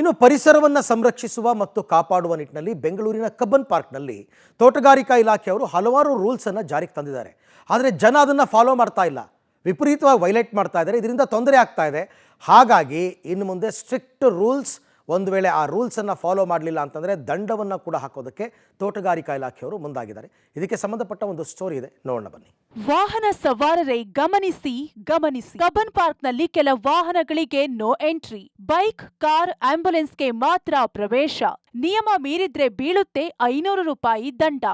ಇನ್ನು ಪರಿಸರವನ್ನು ಸಂರಕ್ಷಿಸುವ ಮತ್ತು ಕಾಪಾಡುವ ನಿಟ್ಟಿನಲ್ಲಿ ಬೆಂಗಳೂರಿನ ಕಬ್ಬನ್ ಪಾರ್ಕ್ನಲ್ಲಿ ತೋಟಗಾರಿಕಾ ಇಲಾಖೆಯವರು ಹಲವಾರು ರೂಲ್ಸನ್ನು ಜಾರಿಗೆ ತಂದಿದ್ದಾರೆ. ಆದರೆ ಜನ ಅದನ್ನು ಫಾಲೋ ಮಾಡ್ತಾ ಇಲ್ಲ, ವಿಪರೀತವಾಗಿ ವೈಲೇಟ್ ಮಾಡ್ತಾ ಇದ್ದಾರೆ. ಇದರಿಂದ ತೊಂದರೆ ಆಗ್ತಾ ಇದೆ. ಹಾಗಾಗಿ ಇನ್ನು ಮುಂದೆ ಸ್ಟ್ರಿಕ್ಟ್ ರೂಲ್ಸ್, ಒಂದು ವೇಳೆ ಆ ರೂಲ್ಸನ್ನು ಫಾಲೋ ಮಾಡಲಿಲ್ಲ ಅಂತಂದರೆ ದಂಡವನ್ನು ಕೂಡ ಹಾಕೋದಕ್ಕೆ ತೋಟಗಾರಿಕಾ ಇಲಾಖೆಯವರು ಮುಂದಾಗಿದ್ದಾರೆ. ಇದಕ್ಕೆ ಸಂಬಂಧಪಟ್ಟ ಒಂದು ಸ್ಟೋರಿ ಇದೆ, ನೋಡೋಣ ಬನ್ನಿ. ವಾಹನ ಸವಾರರೇ ಗಮನಿಸಿ ಗಮನಿಸಿ, ಕಬ್ಬನ್ ಪಾರ್ಕ್ನಲ್ಲಿ ಕೆಲ ವಾಹನಗಳಿಗೆ ನೋ ಎಂಟ್ರಿ, ಬೈಕ್, ಕಾರ್, ಆಂಬ್ಯುಲೆನ್ಸ್ಗೆ ಮಾತ್ರ ಪ್ರವೇಶ. ನಿಯಮ ಮೀರಿದ್ರೆ ಬೀಳುತ್ತೆ 500 ರೂಪಾಯಿ ದಂಡ.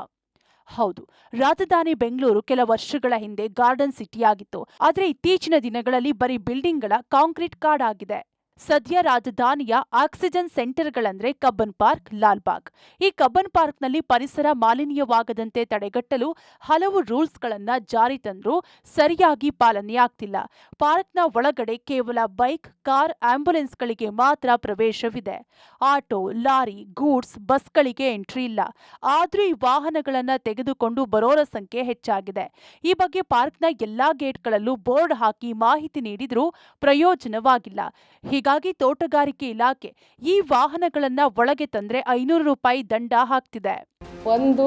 ಹೌದು, ರಾಜಧಾನಿ ಬೆಂಗಳೂರು ಕೆಲ ವರ್ಷಗಳ ಹಿಂದೆ ಗಾರ್ಡನ್ ಸಿಟಿಯಾಗಿತ್ತು. ಆದರೆ ಇತ್ತೀಚಿನ ದಿನಗಳಲ್ಲಿ ಬರೀ ಬಿಲ್ಡಿಂಗ್ಗಳ ಕಾಂಕ್ರೀಟ್ ಕಾಡಾಗಿದೆ. ಸದ್ಯ ರಾಜಧಾನಿಯ ಆಕ್ಸಿಜನ್ ಸೆಂಟರ್ಗಳಂದ್ರೆ ಕಬ್ಬನ್ ಪಾರ್ಕ್, ಲಾಲ್ಬಾಗ್. ಈ ಕಬ್ಬನ್ ಪಾರ್ಕ್ನಲ್ಲಿ ಪರಿಸರ ಮಾಲಿನ್ಯವಾಗದಂತೆ ತಡೆಗಟ್ಟಲು ಹಲವು ರೂಲ್ಸ್ಗಳನ್ನ ಜಾರಿ ತಂದ್ರೂ ಸರಿಯಾಗಿ ಪಾಲನೆಯಾಗ್ತಿಲ್ಲ. ಪಾರ್ಕ್ನ ಒಳಗಡೆ ಕೇವಲ ಬೈಕ್, ಕಾರ್, ಆಂಬ್ಯುಲೆನ್ಸ್ಗಳಿಗೆ ಮಾತ್ರ ಪ್ರವೇಶವಿದೆ. ಆಟೋ, ಲಾರಿ, ಗೂಡ್ಸ್, ಬಸ್ಗಳಿಗೆ ಎಂಟ್ರಿ ಇಲ್ಲ. ಆದ್ರೂ ಈ ವಾಹನಗಳನ್ನ ತೆಗೆದುಕೊಂಡು ಬರೋರ ಸಂಖ್ಯೆ ಹೆಚ್ಚಾಗಿದೆ. ಈ ಬಗ್ಗೆ ಪಾರ್ಕ್ನ ಎಲ್ಲಾ ಗೇಟ್ಗಳಲ್ಲೂ ಬೋರ್ಡ್ ಹಾಕಿ ಮಾಹಿತಿ ನೀಡಿದ್ರೂ ಪ್ರಯೋಜನವಾಗಿಲ್ಲ. ಹೀಗಾಗಿ ತೋಟಗಾರಿಕೆ ಇಲಾಖೆ ಈ ವಾಹನಗಳನ್ನ ಒಳಗೆ ತಂದ್ರೆ 500 ರೂಪಾಯಿ ದಂಡ ಹಾಕ್ತಿದೆ. ಒಂದು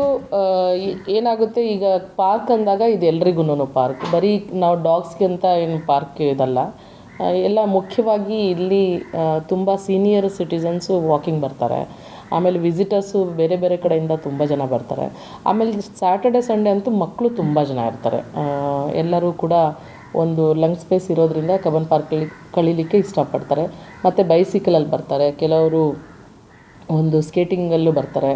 ಏನಾಗುತ್ತೆ, ಈಗ ಪಾರ್ಕ್ ಅಂದಾಗ ಇದು ಎಲ್ರಿಗೂ ಪಾರ್ಕ್, ಬರೀ ನಾವು ಡಾಗ್ಸ್ಗೆ ಅಂತ ಏನು ಪಾರ್ಕ್ ಇದಲ್ಲ. ಎಲ್ಲ ಮುಖ್ಯವಾಗಿ ಇಲ್ಲಿ ತುಂಬ ಸೀನಿಯರ್ ಸಿಟಿಸನ್ಸು ವಾಕಿಂಗ್ ಬರ್ತಾರೆ. ಆಮೇಲೆ ವಿಸಿಟರ್ಸು ಬೇರೆ ಬೇರೆ ಕಡೆಯಿಂದ ತುಂಬ ಜನ ಬರ್ತಾರೆ. ಆಮೇಲೆ ಸ್ಯಾಟರ್ಡೆ ಸಂಡೇ ಅಂತೂ ಮಕ್ಕಳು ತುಂಬ ಜನ ಇರ್ತಾರೆ. ಎಲ್ಲರೂ ಕೂಡ ಒಂದು ಲಂಗ್ ಸ್ಪೇಸ್ ಇರೋದ್ರಿಂದ ಕಬ್ಬನ್ ಪಾರ್ಕಲ್ಲಿ ಕಳೀಲಿಕ್ಕೆ ಇಷ್ಟಪಡ್ತಾರೆ. ಮತ್ತು ಬೈಸಿಕಲಲ್ಲಿ ಬರ್ತಾರೆ, ಕೆಲವರು ಒಂದು ಸ್ಕೇಟಿಂಗಲ್ಲೂ ಬರ್ತಾರೆ.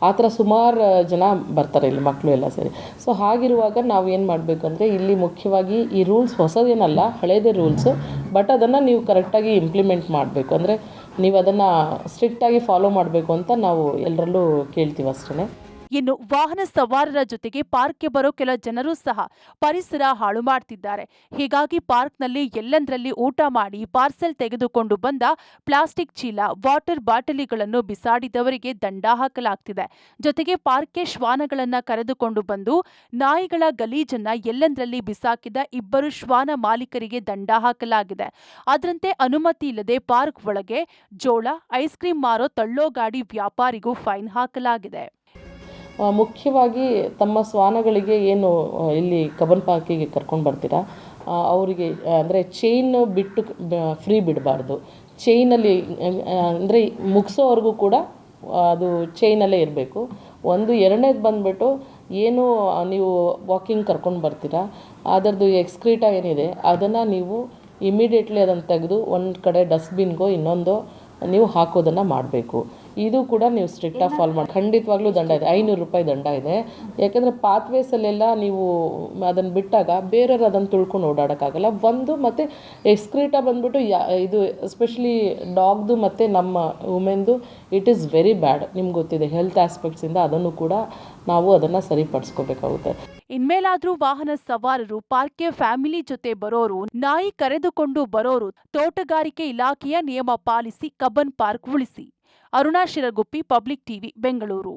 ಆ ಥರ ಸುಮಾರು ಜನ ಬರ್ತಾರೆ ಇಲ್ಲಿ, ಮಕ್ಕಳು ಎಲ್ಲ ಸೇರಿ. ಸೊ ಹಾಗಿರುವಾಗ ನಾವು ಏನು ಮಾಡಬೇಕು ಅಂದರೆ, ಇಲ್ಲಿ ಮುಖ್ಯವಾಗಿ ಈ ರೂಲ್ಸ್ ಹೊಸದೇನಲ್ಲ, ಹಳೇದೇ ರೂಲ್ಸು. ಬಟ್ ಅದನ್ನು ನೀವು ಕರೆಕ್ಟಾಗಿ ಇಂಪ್ಲಿಮೆಂಟ್ ಮಾಡಬೇಕು. ಅಂದರೆ ನೀವು ಅದನ್ನು ಸ್ಟ್ರಿಕ್ಟಾಗಿ ಫಾಲೋ ಮಾಡಬೇಕು ಅಂತ ನಾವು ಎಲ್ಲರಲ್ಲೂ ಕೇಳ್ತೀವಿ ಅಷ್ಟೇ. ಇನ್ನು ವಾಹನ ಸವಾರರ ಜೊತೆಗೆ ಪಾರ್ಕ್ಗೆ ಬರೋ ಕೆಲ ಜನರು ಸಹ ಪರಿಸರ ಹಾಳು ಮಾಡ್ತಿದ್ದಾರೆ. ಹೀಗಾಗಿ ಪಾರ್ಕ್ನಲ್ಲಿ ಎಲ್ಲೆಂದರಲ್ಲಿ ಊಟ ಮಾಡಿ ಪಾರ್ಸೆಲ್ ತೆಗೆದುಕೊಂಡು ಬಂದ ಪ್ಲಾಸ್ಟಿಕ್ ಚೀಲ, ವಾಟರ್ ಬಾಟಲಿಗಳನ್ನು ಬಿಸಾಡಿದವರಿಗೆ ದಂಡ ಹಾಕಲಾಗ್ತಿದೆ. ಜೊತೆಗೆ ಪಾರ್ಕ್ಗೆ ಶ್ವಾನಗಳನ್ನ ಕರೆದುಕೊಂಡು ಬಂದು ನಾಯಿಗಳ ಗಲೀಜನ್ನ ಎಲ್ಲೆಂದರಲ್ಲಿ ಬಿಸಾಕಿದ 2 ಶ್ವಾನ ಮಾಲೀಕರಿಗೆ ದಂಡ ಹಾಕಲಾಗಿದೆ. ಅದರಂತೆ ಅನುಮತಿ ಇಲ್ಲದೆ ಪಾರ್ಕ್ ಒಳಗೆ ಜೋಳ, ಐಸ್ ಕ್ರೀಂ ಮಾರೋ ತಳ್ಳೋ ಗಾಡಿ ವ್ಯಾಪಾರಿಗೂ ಫೈನ್ ಹಾಕಲಾಗಿದೆ. ಮುಖ್ಯವಾಗಿ ತಮ್ಮ ಶ್ವಾನಗಳಿಗೆ ಏನು ಇಲ್ಲಿ ಕಬ್ಬನ್ ಪಾರ್ಕಿಗೆ ಕರ್ಕೊಂಡು ಬರ್ತೀರಾ, ಅವರಿಗೆ ಅಂದರೆ ಚೈನ್ ಬಿಟ್ಟು ಫ್ರೀ ಬಿಡಬಾರ್ದು. ಚೈನಲ್ಲಿ ಅಂದರೆ ಮುಗಿಸೋವರೆಗೂ ಕೂಡ ಅದು ಚೈನಲ್ಲೇ ಇರಬೇಕು. ಒಂದು. ಎರಡನೇದು ಬಂದುಬಿಟ್ಟು, ಏನು ನೀವು ವಾಕಿಂಗ್ ಕರ್ಕೊಂಡು ಬರ್ತೀರಾ ಅದರದ್ದು ಎಕ್ಸ್ಕ್ರೀಟ ಏನಿದೆ ಅದನ್ನು ನೀವು ಇಮಿಡಿಯೇಟ್ಲಿ ಅದನ್ನು ತೆಗೆದು ಒಂದು ಕಡೆ ಡಸ್ಟ್ಬಿನ್ಗೋ ಇನ್ನೊಂದು ನೀವು ಹಾಕೋದನ್ನು ಮಾಡಬೇಕು. ಇದು ಕೂಡ ನೀವು ಸ್ಟ್ರಿಕ್ಟಾಗಿ ಫಾಲೋ ಮಾಡಿ. ಖಂಡಿತವಾಗ್ಲೂ ದಂಡ ಇದೆ, 500 ರೂಪಾಯಿ ದಂಡ ಇದೆ. ಯಾಕೆಂದರೆ ಪಾತ್ವೇಸಲ್ಲೆಲ್ಲ ನೀವು ಅದನ್ನು ಬಿಟ್ಟಾಗ ಬೇರೆಯವ್ರು ಅದನ್ನು ತುಳ್ಕೊಂಡು ಓಡಾಡೋಕ್ಕಾಗಲ್ಲ. ಒಂದು ಮತ್ತು ಎಕ್ಸ್ಕ್ರೀಟ ಬಂದುಬಿಟ್ಟು ಇದು ಎಸ್ಪೆಷಲಿ ಡಾಗ್ದು ಮತ್ತು ನಮ್ಮ ವುಮೆನ್ದು ಇಟ್ ಈಸ್ ವೆರಿ ಬ್ಯಾಡ್. ನಿಮ್ಗೆ ಗೊತ್ತಿದೆ, ಹೆಲ್ತ್ ಆಸ್ಪೆಕ್ಟ್ಸಿಂದ ಅದನ್ನು ಕೂಡ ನಾವು ಅದನ್ನು ಸರಿಪಡಿಸ್ಕೋಬೇಕಾಗುತ್ತೆ. ಇನ್ಮೇಲಾದ್ರೂ ವಾಹನ ಸವಾರರು ಪಾರ್ಕ್ಗೆ ಫ್ಯಾಮಿಲಿ ಜೊತೆ ಬರೋರು, ನಾಯಿ ಕರೆದುಕೊಂಡು ಬರೋರು ತೋಟಗಾರಿಕೆ ಇಲಾಖೆಯ ನಿಯಮ ಪಾಲಿಸಿ ಕಬ್ಬನ್ ಪಾರ್ಕ್ ಉಳಿಸಿ. Aruna Shiraguppi, public TV, Bengaluru.